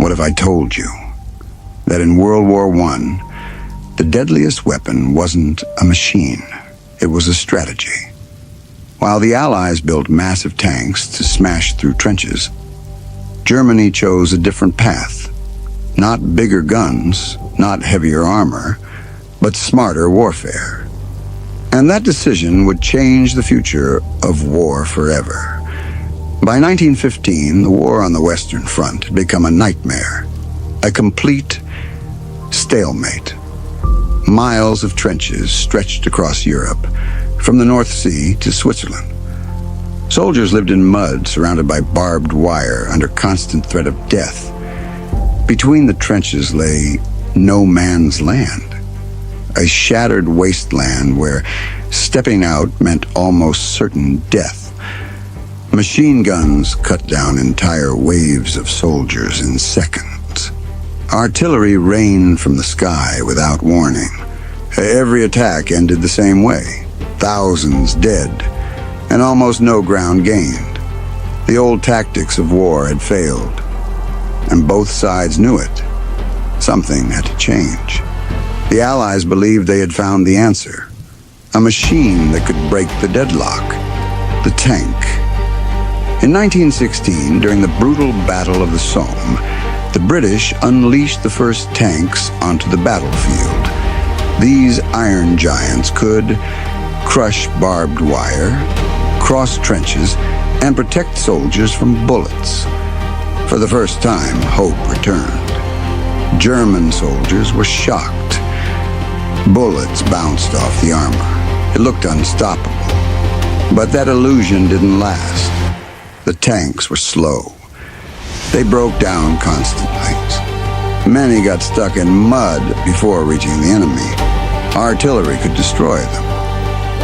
What if I told you that in World War I, the deadliest weapon wasn't a machine, it was a strategy. While the Allies built massive tanks to smash through trenches, Germany chose a different path. Not bigger guns, not heavier armor, but smarter warfare. And that decision would change the future of war forever. By 1915, the war on the Western Front had become a nightmare, a complete stalemate. Miles of trenches stretched across Europe, from the North Sea to Switzerland. Soldiers lived in mud, surrounded by barbed wire, under constant threat of death. Between the trenches lay no man's land, a shattered wasteland where stepping out meant almost certain death. Machine guns cut down entire waves of soldiers in seconds. Artillery rained from the sky without warning. Every attack ended the same way. Thousands dead, and almost no ground gained. The old tactics of war had failed, and both sides knew it. Something had to change. The Allies believed they had found the answer. A machine that could break the deadlock. The tank. In 1916, during the brutal Battle of the Somme, the British unleashed the first tanks onto the battlefield. These iron giants could crush barbed wire, cross trenches, and protect soldiers from bullets. For the first time, hope returned. German soldiers were shocked. Bullets bounced off the armor. It looked unstoppable. But that illusion didn't last. The tanks were slow. They broke down constantly. Many got stuck in mud before reaching the enemy. Artillery could destroy them.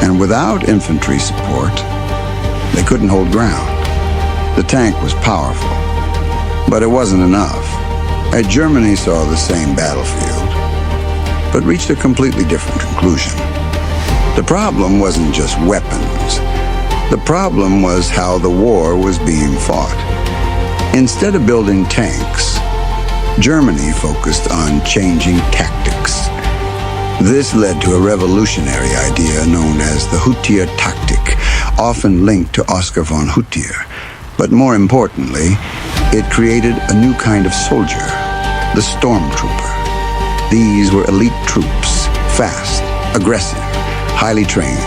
And without infantry support, they couldn't hold ground. The tank was powerful, but it wasn't enough. Germany saw the same battlefield, but reached a completely different conclusion. The problem wasn't just weapons. The problem was how the war was being fought. Instead of building tanks, Germany focused on changing tactics. This led to a revolutionary idea known as the Hutier tactic, often linked to Oskar von Hutier. But more importantly, it created a new kind of soldier, the stormtrooper. These were elite troops, fast, aggressive, highly trained.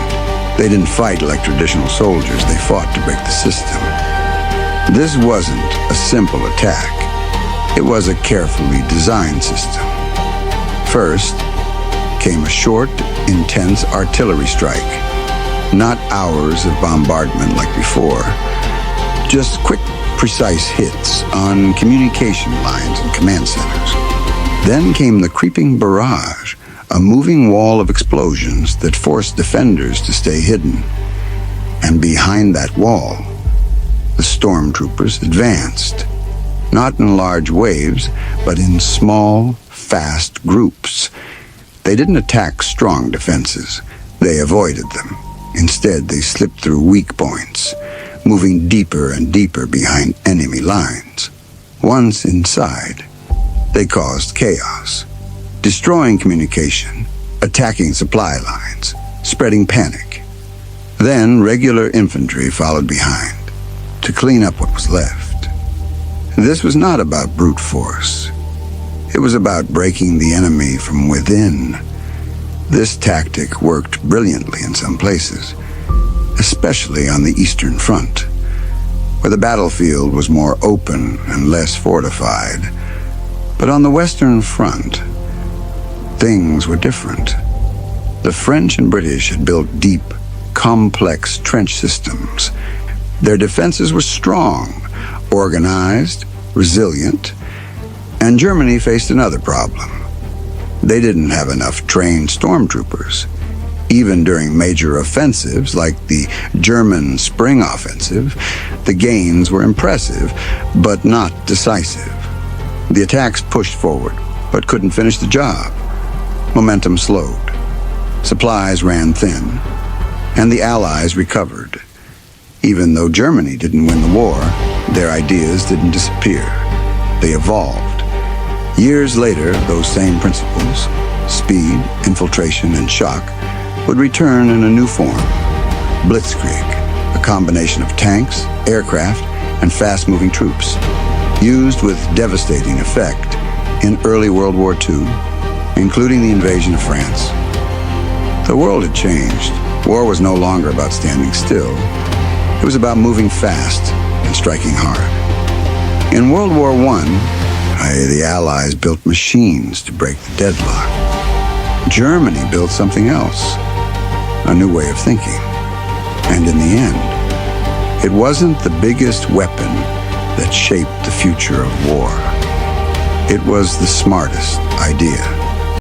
They didn't fight like traditional soldiers, they fought to break the system. This wasn't a simple attack. It was a carefully designed system. First came a short, intense artillery strike. Not hours of bombardment like before. Just quick, precise hits on communication lines and command centers. Then came the creeping barrage, a moving wall of explosions that forced defenders to stay hidden. And behind that wall, the stormtroopers advanced. Not in large waves, but in small, fast groups. They didn't attack strong defenses. They avoided them. Instead, they slipped through weak points, moving deeper and deeper behind enemy lines. Once inside, they caused chaos, destroying communication, attacking supply lines, spreading panic. Then regular infantry followed behind to clean up what was left. This was not about brute force. It was about breaking the enemy from within. This tactic worked brilliantly in some places, especially on the Eastern Front, where the battlefield was more open and less fortified. But on the Western Front, things were different. The French and British had built deep, complex trench systems. Their defenses were strong, organized, resilient, and Germany faced another problem. They didn't have enough trained stormtroopers. Even during major offensives like the German Spring Offensive, the gains were impressive, but not decisive. The attacks pushed forward, but couldn't finish the job. Momentum slowed. Supplies ran thin, and the Allies recovered. Even though Germany didn't win the war, their ideas didn't disappear. They evolved. Years later, those same principles, speed, infiltration, and shock, would return in a new form. Blitzkrieg, a combination of tanks, aircraft, and fast-moving troops, used with devastating effect in early World War II, including the invasion of France. The world had changed. War was no longer about standing still. It was about moving fast and striking hard. In World War I, the Allies built machines to break the deadlock. Germany built something else, a new way of thinking. And in the end, it wasn't the biggest weapon that shaped the future of war. It was the smartest idea.